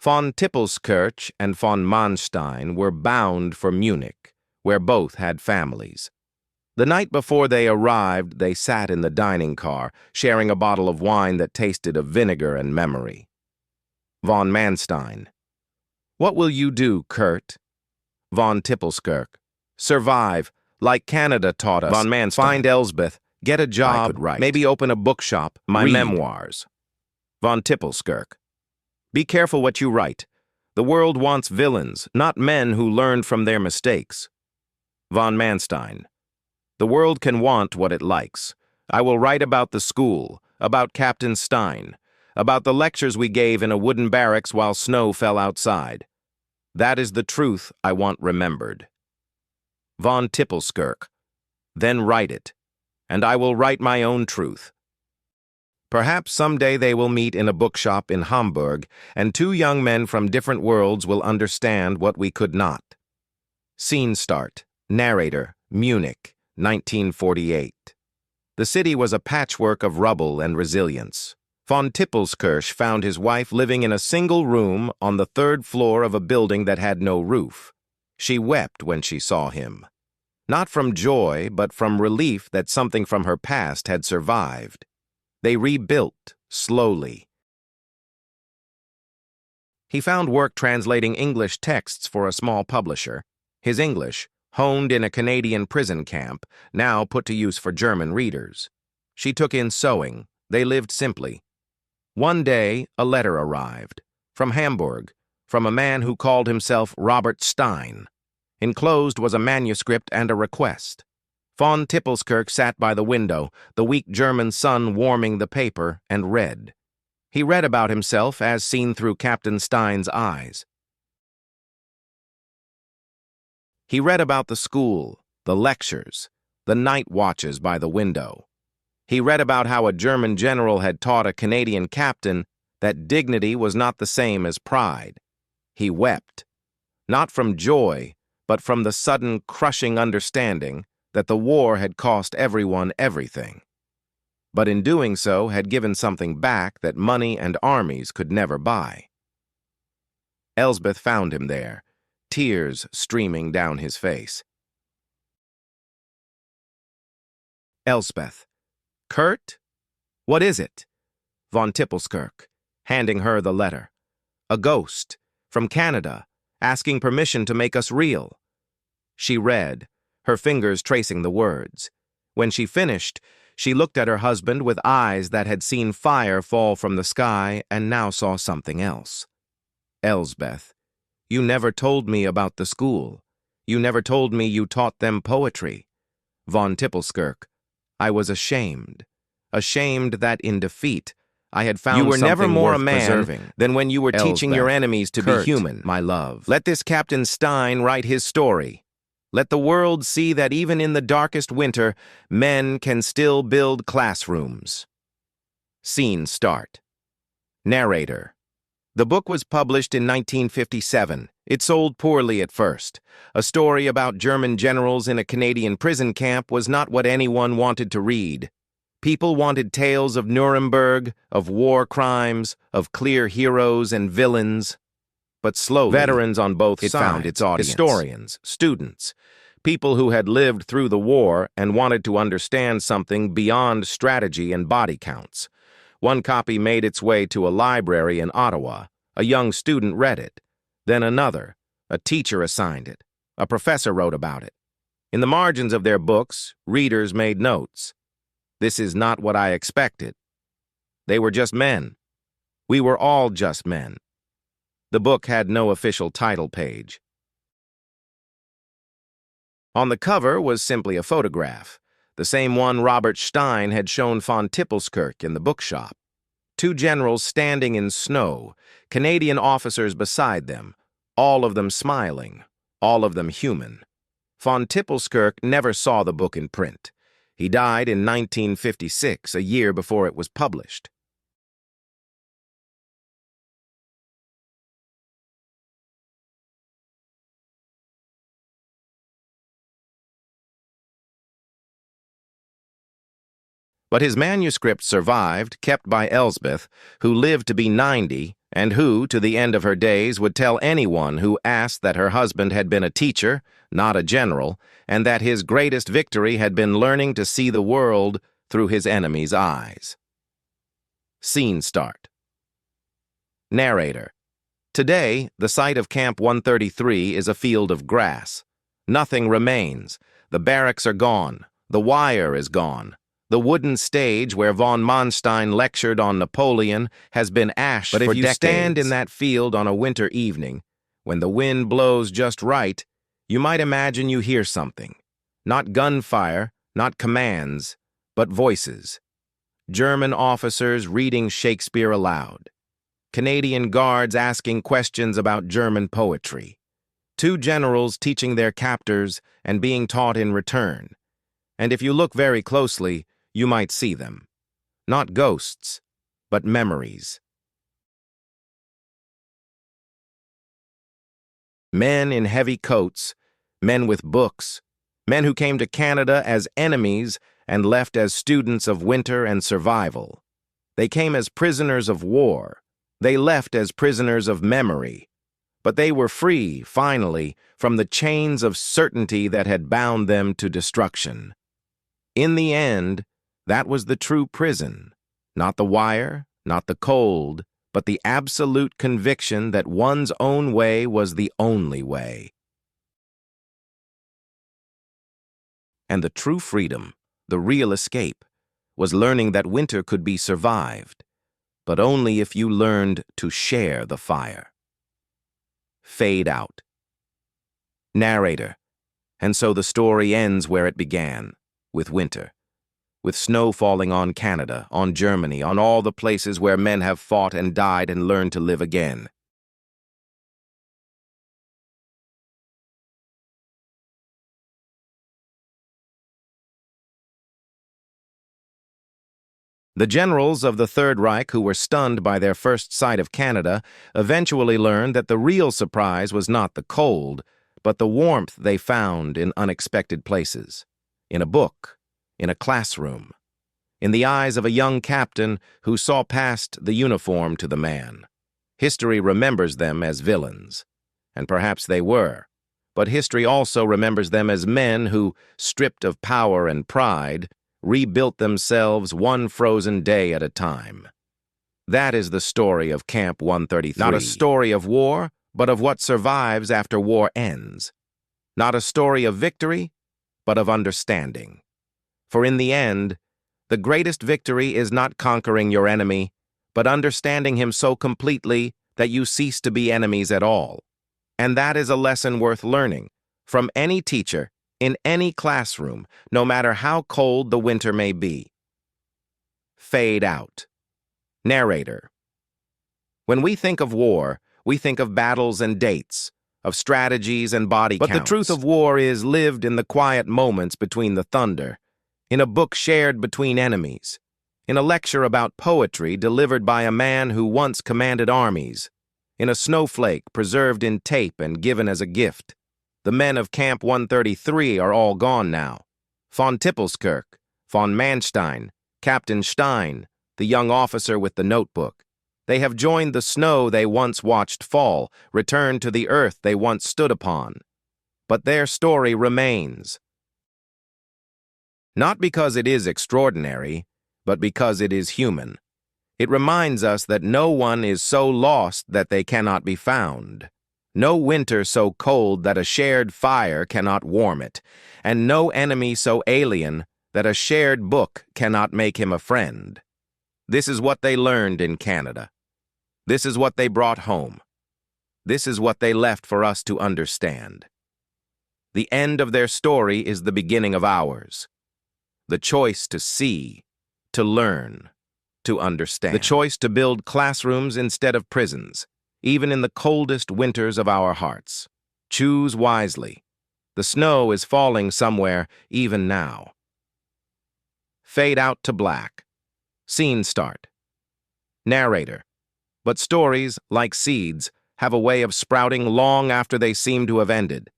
Von Tippelskirch and von Manstein were bound for Munich, where both had families. The night before they arrived, they sat in the dining car, sharing a bottle of wine that tasted of vinegar and memory. Von Manstein, what will you do, Kurt? Von Tippelskirch, survive, like Canada taught us. Von Manstein, find Elsbeth, get a job, maybe open a bookshop, read memoirs. Von Tippelskirch, be careful what you write. The world wants villains, not men who learned from their mistakes. Von Manstein, the world can want what it likes. I will write about the school, about Captain Stein, about the lectures we gave in a wooden barracks while snow fell outside. That is the truth I want remembered. Von Tippelskirch, then write it, and I will write my own truth. Perhaps someday they will meet in a bookshop in Hamburg, and two young men from different worlds will understand what we could not. Scene start. Narrator, Munich, 1948. The city was a patchwork of rubble and resilience. Von Tippelskirch found his wife living in a single room on the third floor of a building that had no roof. She wept when she saw him. Not from joy, but from relief that something from her past had survived. They rebuilt, slowly. He found work translating English texts for a small publisher. His English, honed in a Canadian prison camp, now put to use for German readers. She took in sewing. They lived simply. One day, a letter arrived. From Hamburg, from a man who called himself Robert Stein. Enclosed was a manuscript and a request. Von Tippelskirch sat by the window, the weak German sun warming the paper, and read. He read about himself as seen through Captain Stein's eyes. He read about the school, the lectures, the night watches by the window. He read about how a German general had taught a Canadian captain that dignity was not the same as pride. He wept, not from joy, but from the sudden crushing understanding that the war had cost everyone everything. But in doing so had given something back that money and armies could never buy. Elsbeth found him there, tears streaming down his face. Elsbeth, Kurt? What is it? Von Tippelskirch, handing her the letter. A ghost, from Canada, asking permission to make us real. She read, her fingers tracing the words. When she finished, she looked at her husband with eyes that had seen fire fall from the sky and now saw something else. Elsbeth, you never told me about the school. You never told me you taught them poetry. Von Tippelskirch, I was ashamed. Ashamed that in defeat, I had found something worth preserving. You were never more a man than when you were teaching your enemies to be human, my love. Let this Captain Stein write his story. Let the world see that even in the darkest winter, men can still build classrooms. Scene start. Narrator. The book was published in 1957. It sold poorly at first. A story about German generals in a Canadian prison camp was not what anyone wanted to read. People wanted tales of Nuremberg, of war crimes, of clear heroes and villains. But slowly, veterans on both sides found its audience. Historians, students, people who had lived through the war and wanted to understand something beyond strategy and body counts. One copy made its way to a library in Ottawa. A young student read it. Then another. A teacher assigned it. A professor wrote about it. In the margins of their books, readers made notes. This is not what I expected. They were just men. We were all just men. The book had no official title page. On the cover was simply a photograph, the same one Robert Stein had shown von Tippelskirch in the bookshop. Two generals standing in snow, Canadian officers beside them, all of them smiling, all of them human. Von Tippelskirch never saw the book in print. He died in 1956, a year before it was published. But his manuscript survived, kept by Elsbeth, who lived to be 90, and who, to the end of her days, would tell anyone who asked that her husband had been a teacher, not a general, and that his greatest victory had been learning to see the world through his enemy's eyes. Scene start. Narrator. Today, the site of Camp 133 is a field of grass. Nothing remains. The barracks are gone. The wire is gone. The wooden stage where von Manstein lectured on Napoleon has been ash for decades. But if you stand in that field on a winter evening, when the wind blows just right, you might imagine you hear something. Not gunfire, not commands, but voices. German officers reading Shakespeare aloud. Canadian guards asking questions about German poetry. Two generals teaching their captors and being taught in return. And if you look very closely, you might see them. Not ghosts, but memories. Men in heavy coats, men with books, men who came to Canada as enemies and left as students of winter and survival. They came as prisoners of war. They left as prisoners of memory. But they were free, finally, from the chains of certainty that had bound them to destruction. In the end, that was the true prison, not the wire, not the cold, but the absolute conviction that one's own way was the only way. And the true freedom, the real escape, was learning that winter could be survived, but only if you learned to share the fire. Fade out. Narrator. And so the story ends where it began, with winter. With snow falling on Canada, on Germany, on all the places where men have fought and died and learned to live again. The generals of the Third Reich who were stunned by their first sight of Canada eventually learned that the real surprise was not the cold, but the warmth they found in unexpected places. In a book. In a classroom, in the eyes of a young captain who saw past the uniform to the man. History remembers them as villains, and perhaps they were, but history also remembers them as men who, stripped of power and pride, rebuilt themselves one frozen day at a time. That is the story of Camp 133. Not a story of war, but of what survives after war ends. Not a story of victory, but of understanding. For in the end, the greatest victory is not conquering your enemy, but understanding him so completely that you cease to be enemies at all. And that is a lesson worth learning from any teacher, in any classroom, no matter how cold the winter may be. Fade out. Narrator. When we think of war, we think of battles and dates, of strategies and body counts. But the truth of war is lived in the quiet moments between the thunder, in a book shared between enemies, in a lecture about poetry delivered by a man who once commanded armies, in a snowflake preserved in tape and given as a gift. The men of Camp 133 are all gone now. Von Tippelskirch, von Manstein, Captain Stein, the young officer with the notebook. They have joined the snow they once watched fall, returned to the earth they once stood upon. But their story remains. Not because it is extraordinary, but because it is human. It reminds us that no one is so lost that they cannot be found. No winter so cold that a shared fire cannot warm it, and no enemy so alien that a shared book cannot make him a friend. This is what they learned in Canada. This is what they brought home. This is what they left for us to understand. The end of their story is the beginning of ours. The choice to see, to learn, to understand. The choice to build classrooms instead of prisons, even in the coldest winters of our hearts. Choose wisely. The snow is falling somewhere, even now. Fade out to black. Scene start. Narrator. But stories, like seeds, have a way of sprouting long after they seem to have ended.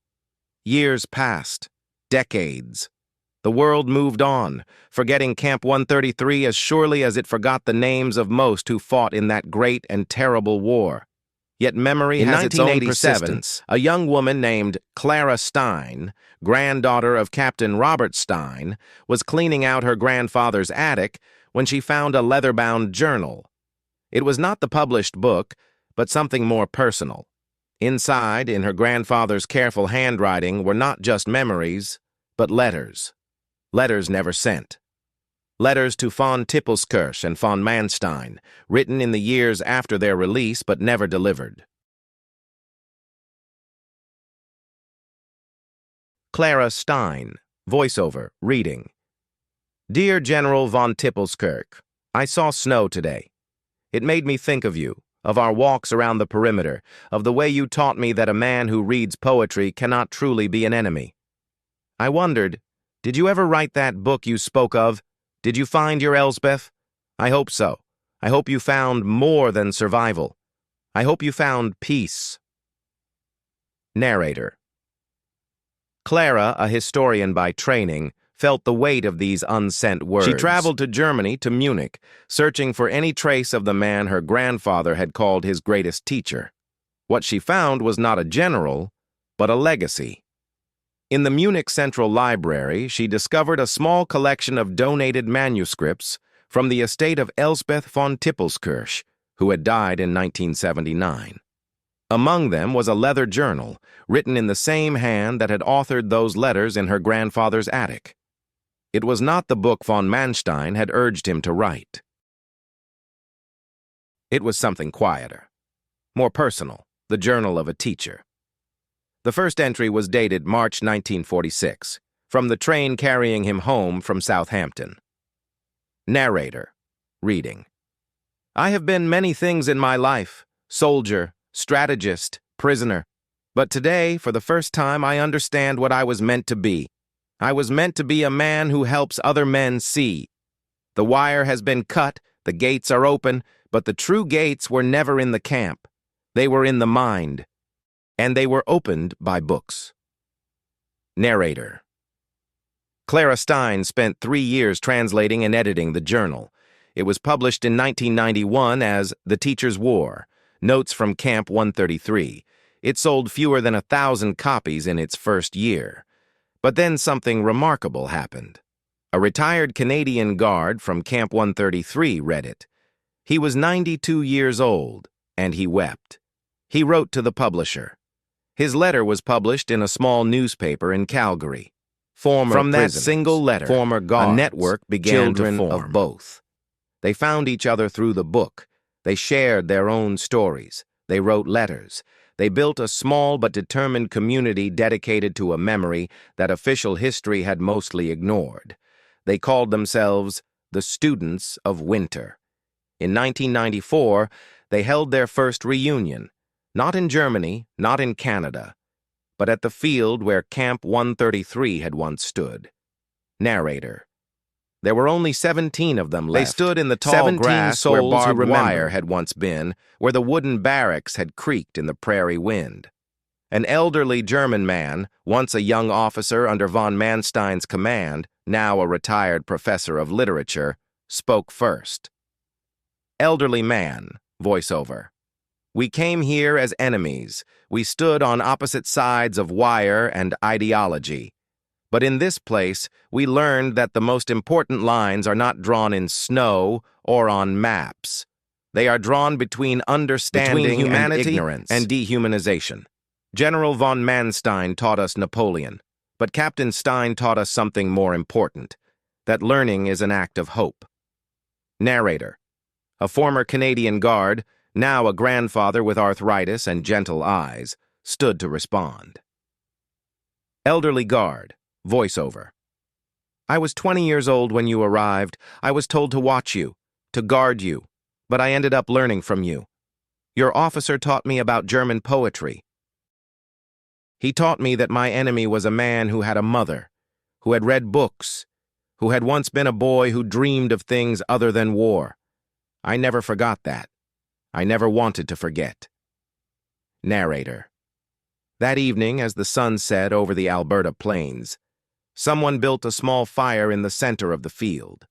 Years passed. Decades. The world moved on, forgetting Camp 133 as surely as it forgot the names of most who fought in that great and terrible war. Yet memory has its own persistence. A young woman named Clara Stein, granddaughter of Captain Robert Stein, was cleaning out her grandfather's attic when she found a leather-bound journal. It was not the published book, but something more personal. Inside, in her grandfather's careful handwriting, were not just memories, but letters. Letters never sent. Letters to von Tippelskirch and von Manstein, written in the years after their release but never delivered. Clara Stein, voiceover, reading. Dear General von Tippelskirch, I saw snow today. It made me think of you, of our walks around the perimeter, of the way you taught me that a man who reads poetry cannot truly be an enemy. I wondered, did you ever write that book you spoke of? Did you find your Elsbeth? I hope so. I hope you found more than survival. I hope you found peace. Narrator. Clara, a historian by training, felt the weight of these unsent words. She traveled to Germany, to Munich, searching for any trace of the man her grandfather had called his greatest teacher. What she found was not a general, but a legacy. In the Munich Central Library, she discovered a small collection of donated manuscripts from the estate of Elsbeth von Tippelskirch, who had died in 1979. Among them was a leather journal, written in the same hand that had authored those letters in her grandfather's attic. It was not the book von Manstein had urged him to write. It was something quieter, more personal, the journal of a teacher. The first entry was dated March 1946, from the train carrying him home from Southampton. Narrator, reading. I have been many things in my life, soldier, strategist, prisoner, but today, for the first time, I understand what I was meant to be. I was meant to be a man who helps other men see. The wire has been cut, the gates are open, but the true gates were never in the camp. They were in the mind. And they were opened by books. Narrator. Clara Stein spent 3 years translating and editing the journal. It was published in 1991 as The Teacher's War, Notes from Camp 133. It sold fewer than 1,000 copies in its first year. But then something remarkable happened. A retired Canadian guard from Camp 133 read it. He was 92 years old, and he wept. He wrote to the publisher. His letter was published in a small newspaper in Calgary. From that single letter, former guards, a network began to form of both. They found each other through the book. They shared their own stories. They wrote letters. They built a small but determined community dedicated to a memory that official history had mostly ignored. They called themselves the Students of Winter. In 1994, they held their first reunion. Not in Germany, not in Canada, but at the field where Camp 133 had once stood. Narrator. There were only 17 of them left. They stood in the tall grass where barbed wire had once been, where the wooden barracks had creaked in the prairie wind. An elderly German man, once a young officer under von Manstein's command, now a retired professor of literature, spoke first. Elderly man, voiceover. We came here as enemies. We stood on opposite sides of wire and ideology. But in this place, we learned that the most important lines are not drawn in snow or on maps. They are drawn between understanding humanity and ignorance and dehumanization. General von Manstein taught us Napoleon, but Captain Stein taught us something more important, that learning is an act of hope. Narrator. A former Canadian guard, now a grandfather with arthritis and gentle eyes, stood to respond. Elderly guard, voiceover. I was 20 years old when you arrived. I was told to watch you, to guard you, but I ended up learning from you. Your officer taught me about German poetry. He taught me that my enemy was a man who had a mother, who had read books, who had once been a boy who dreamed of things other than war. I never forgot that. I never wanted to forget. Narrator. That evening, as the sun set over the Alberta plains, someone built a small fire in the center of the field.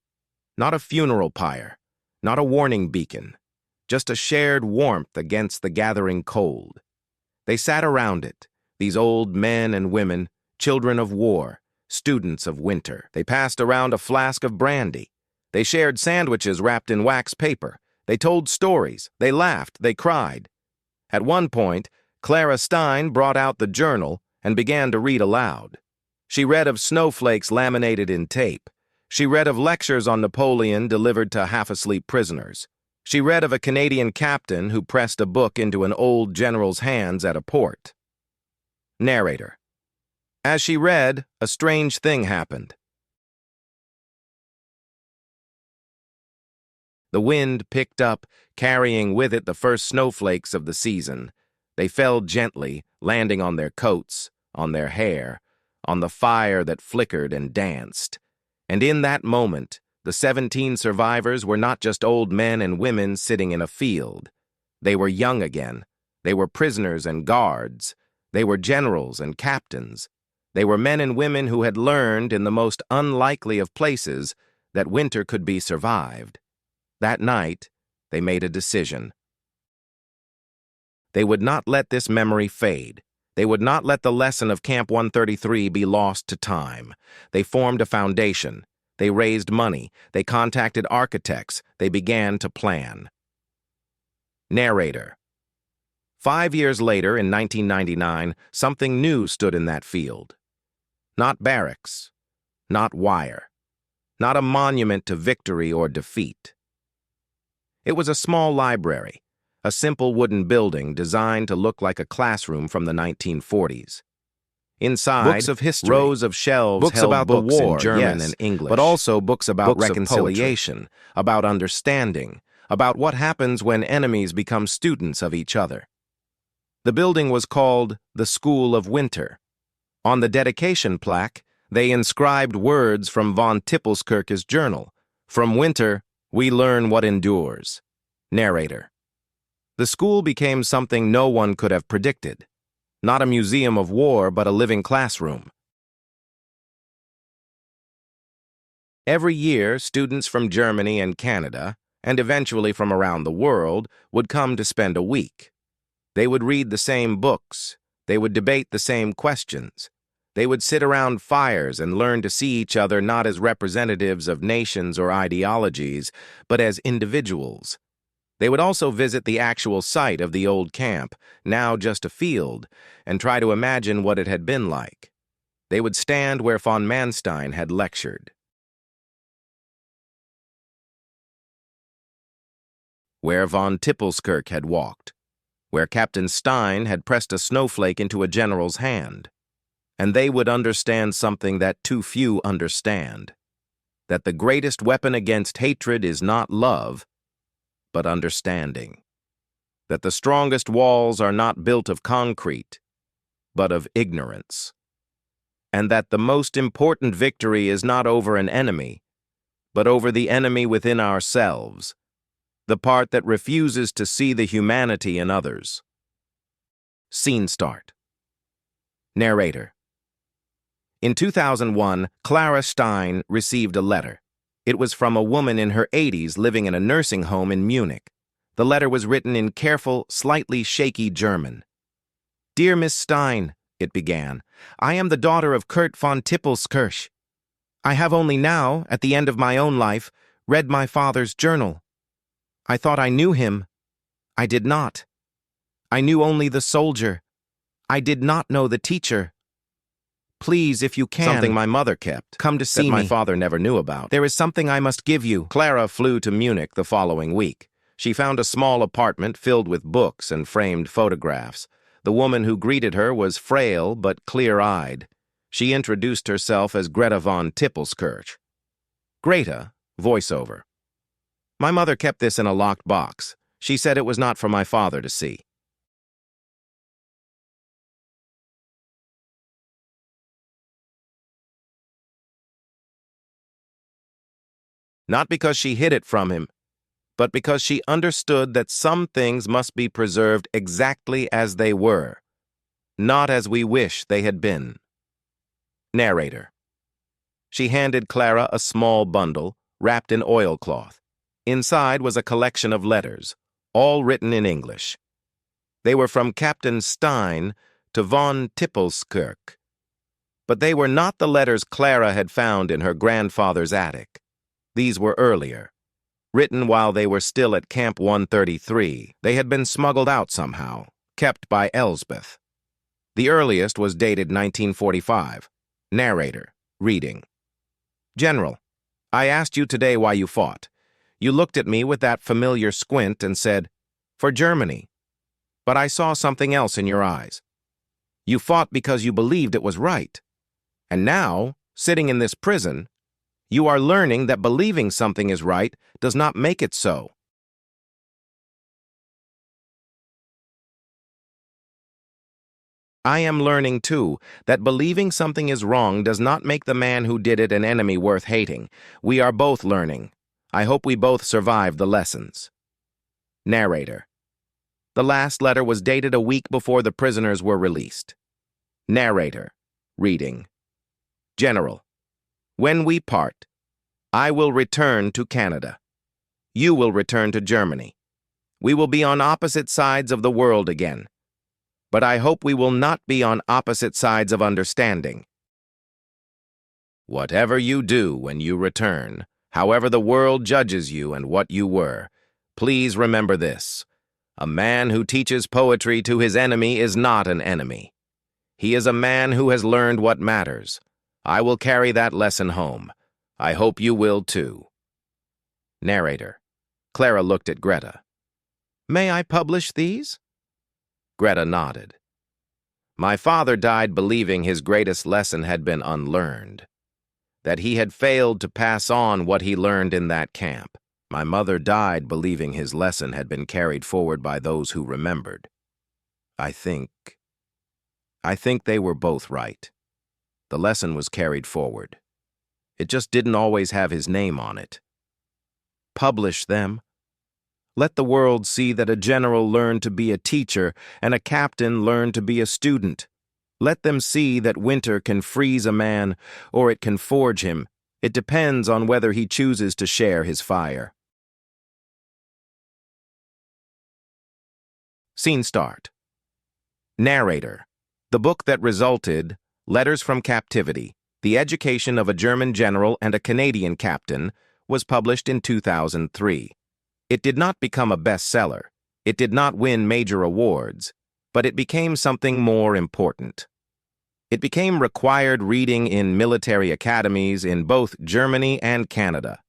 Not a funeral pyre, not a warning beacon, just a shared warmth against the gathering cold. They sat around it, these old men and women, children of war, students of winter. They passed around a flask of brandy. They shared sandwiches wrapped in wax paper. They told stories. They laughed. They cried. At one point, Clara Stein brought out the journal and began to read aloud. She read of snowflakes laminated in tape. She read of lectures on Napoleon delivered to half-asleep prisoners. She read of a Canadian captain who pressed a book into an old general's hands at a port. Narrator. As she read, a strange thing happened. The wind picked up, carrying with it the first snowflakes of the season. They fell gently, landing on their coats, on their hair, on the fire that flickered and danced. And in that moment, the 17 survivors were not just old men and women sitting in a field. They were young again. They were prisoners and guards. They were generals and captains. They were men and women who had learned in the most unlikely of places that winter could be survived. That night, they made a decision. They would not let this memory fade. They would not let the lesson of Camp 133 be lost to time. They formed a foundation. They raised money. They contacted architects. They began to plan. Narrator. 5 years later, in 1999, something new stood in that field. Not barracks, not wire, not a monument to victory or defeat. It was a small library, a simple wooden building designed to look like a classroom from the 1940s. Inside, books of history, rows of shelves books held about books the war in German and English, but also books about reconciliation, about understanding, about what happens when enemies become students of each other. The building was called the School of Winter. On the dedication plaque, they inscribed words from von Tippelskirche's journal. From winter, we learn what endures. Narrator. The school became something no one could have predicted. Not a museum of war, but a living classroom. Every year, students from Germany and Canada, and eventually from around the world, would come to spend a week. They would read the same books. They would debate the same questions. They would sit around fires and learn to see each other not as representatives of nations or ideologies, but as individuals. They would also visit the actual site of the old camp, now just a field, and try to imagine what it had been like. They would stand where von Manstein had lectured. Where von Tippelskirch had walked. Where Captain Stein had pressed a snowflake into a general's hand. And they would understand something that too few understand. That the greatest weapon against hatred is not love, but understanding. that the strongest walls are not built of concrete, but of ignorance, and that the most important victory is not over an enemy, but over the enemy within ourselves, the part that refuses to see the humanity in others. Scene start. Narrator. In 2001, Clara Stein received a letter. It was from a woman in her 80s living in a nursing home in Munich. The letter was written in careful, slightly shaky German. "Dear Miss Stein," it began, "I am the daughter of Kurt von Tippelskirch. I have only now, at the end of my own life, read my father's journal. I thought I knew him. I did not. I knew only the soldier. I did not know the teacher. Please, if you can, Something my mother kept, come to see that my me. father never knew about. There is something I must give you." Clara flew to Munich the following week. She found a small apartment filled with books and framed photographs. The woman who greeted her was frail but clear-eyed. She introduced herself as Greta von Tippelskirch. Greta, voiceover. "My mother kept this in a locked box. She said it was not for my father to see." Not because she hid it from him, but because she understood that some things must be preserved exactly as they were, not as we wish they had been. Narrator. She handed Clara a small bundle, wrapped in oilcloth. Inside was a collection of letters, all written in English. They were from Captain Stein to von Tippelskirch. But they were not the letters Clara had found in her grandfather's attic. These were earlier, written while they were still at Camp 133. They had been smuggled out somehow, kept by Elsbeth. The earliest was dated 1945. Narrator, reading. "General, I asked you today why you fought. You looked at me with that familiar squint and said, 'For Germany.' But I saw something else in your eyes. You fought because you believed it was right. And now, sitting in this prison, you are learning that believing something is right does not make it so. I am learning, too, that believing something is wrong does not make the man who did it an enemy worth hating. We are both learning. I hope we both survive the lessons." Narrator. The last letter was dated a week before the prisoners were released. Narrator, reading. "General, when we part, I will return to Canada. You will return to Germany. We will be on opposite sides of the world again. But I hope we will not be on opposite sides of understanding. Whatever you do when you return, however the world judges you and what you were, please remember this. A man who teaches poetry to his enemy is not an enemy. He is a man who has learned what matters. I will carry that lesson home. I hope you will, too." Narrator. Clara looked at Greta. "May I publish these?" Greta nodded. "My father died believing his greatest lesson had been unlearned, that he had failed to pass on what he learned in that camp. My mother died believing his lesson had been carried forward by those who remembered. I think they were both right. The lesson was carried forward. It just didn't always have his name on it. Publish them. Let the world see that a general learned to be a teacher and a captain learned to be a student. Let them see that winter can freeze a man or it can forge him. It depends on whether he chooses to share his fire." Scene start. Narrator. The book that resulted, Letters from Captivity, The Education of a German General and a Canadian Captain, was published in 2003. It did not become a bestseller. It did not win major awards, but it became something more important. It became required reading in military academies in both Germany and Canada.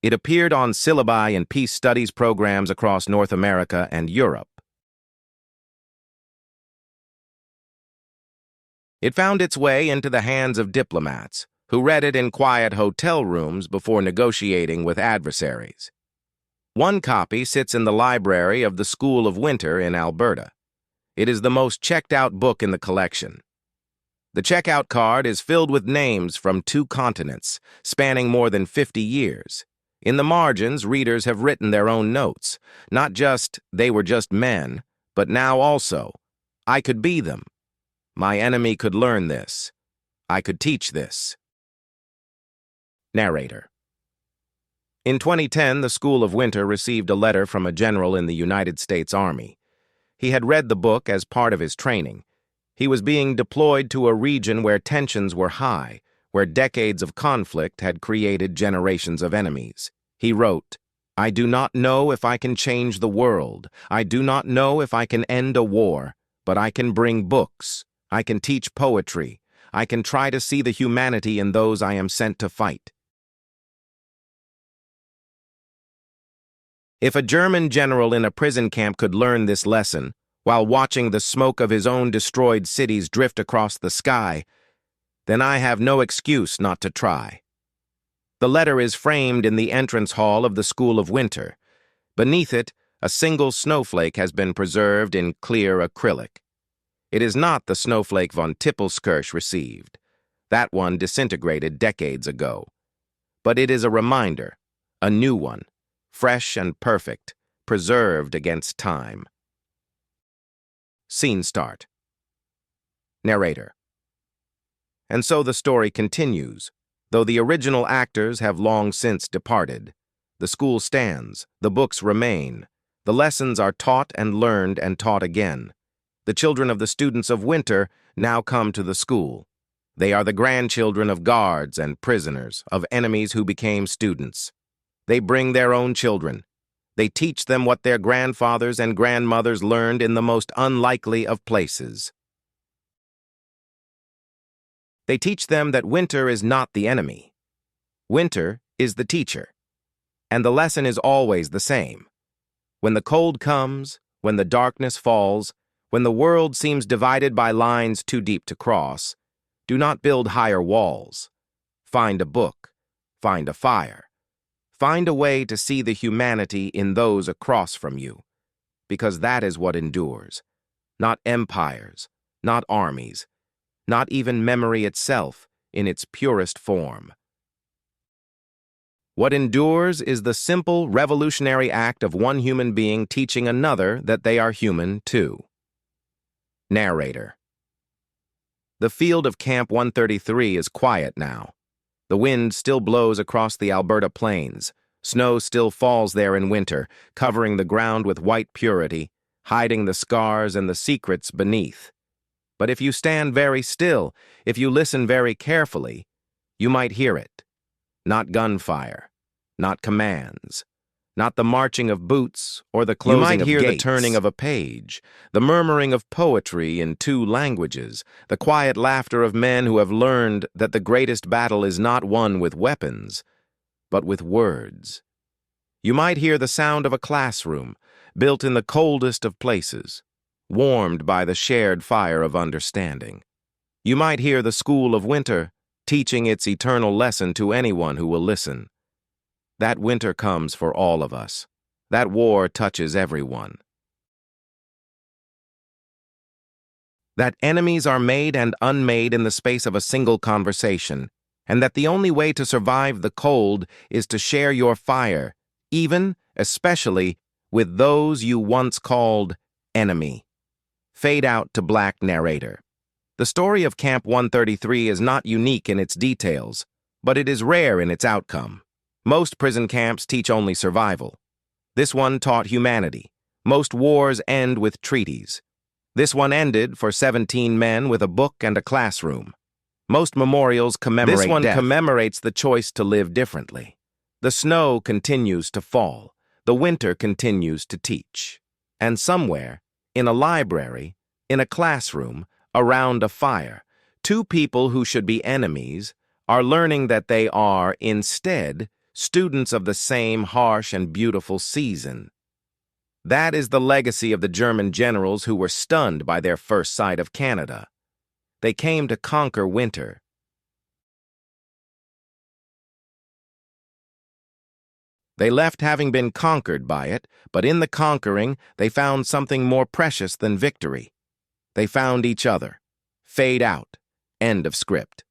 It appeared on syllabi in peace studies programs across North America and Europe. It found its way into the hands of diplomats, who read it in quiet hotel rooms before negotiating with adversaries. One copy sits in the library of the School of Winter in Alberta. It is the most checked-out book in the collection. The checkout card is filled with names from 2 continents, spanning more than 50 years. In the margins, readers have written their own notes. Not just, "They were just men," but now also, "I could be them. My enemy could learn this. I could teach this." Narrator. In 2010, the School of Winter received a letter from a general in the United States Army. He had read the book as part of his training. He was being deployed to a region where tensions were high, where decades of conflict had created generations of enemies. He wrote, "I do not know if I can change the world. I do not know if I can end a war, but I can bring books. I can teach poetry. I can try to see the humanity in those I am sent to fight." If a German general in a prison camp could learn this lesson, while watching the smoke of his own destroyed cities drift across the sky, then I have no excuse not to try. The letter is framed in the entrance hall of the School of Winter. Beneath it, a single snowflake has been preserved in clear acrylic. It is not the snowflake von Tippelskirch received. That one disintegrated decades ago. But it is a reminder, a new one, fresh and perfect, preserved against time. Scene start. Narrator. And so the story continues. Though the original actors have long since departed, the school stands, the books remain, the lessons are taught and learned and taught again. The children of the students of winter now come to the school. They are the grandchildren of guards and prisoners, of enemies who became students. They bring their own children. They teach them what their grandfathers and grandmothers learned in the most unlikely of places. They teach them that winter is not the enemy. Winter is the teacher. And the lesson is always the same. When the cold comes, when the darkness falls, when the world seems divided by lines too deep to cross, do not build higher walls. Find a book. Find a fire. Find a way to see the humanity in those across from you, because that is what endures. Not empires, not armies, not even memory itself in its purest form. What endures is the simple, revolutionary act of one human being teaching another that they are human too. Narrator. The field of Camp 133 is quiet now. The wind still blows across the Alberta plains. Snow still falls there in winter, covering the ground with white purity, hiding the scars and the secrets beneath. But if you stand very still, if you listen very carefully, you might hear it. Not gunfire, not commands, not the marching of boots or the closing of gates. You might hear the turning of a page, the murmuring of poetry in 2 languages, the quiet laughter of men who have learned that the greatest battle is not won with weapons, but with words. You might hear the sound of a classroom, built in the coldest of places, warmed by the shared fire of understanding. You might hear the School of Winter teaching its eternal lesson to anyone who will listen. That winter comes for all of us. That war touches everyone. That enemies are made and unmade in the space of a single conversation, and that the only way to survive the cold is to share your fire, even, especially, with those you once called enemy. Fade out to black narrator. The story of Camp 133 is not unique in its details, but it is rare in its outcome. Most prison camps teach only survival. This one taught humanity. Most wars end with treaties. This one ended for 17 men with a book and a classroom. Most memorials commemorate death. This one commemorates the choice to live differently. The snow continues to fall. The winter continues to teach. And somewhere, in a library, in a classroom, around a fire, 2 people who should be enemies are learning that they are, instead, students of the same harsh and beautiful season. That is the legacy of the German generals who were stunned by their first sight of Canada. They came to conquer winter. They left having been conquered by it, but in the conquering, they found something more precious than victory. They found each other. Fade out. End of script.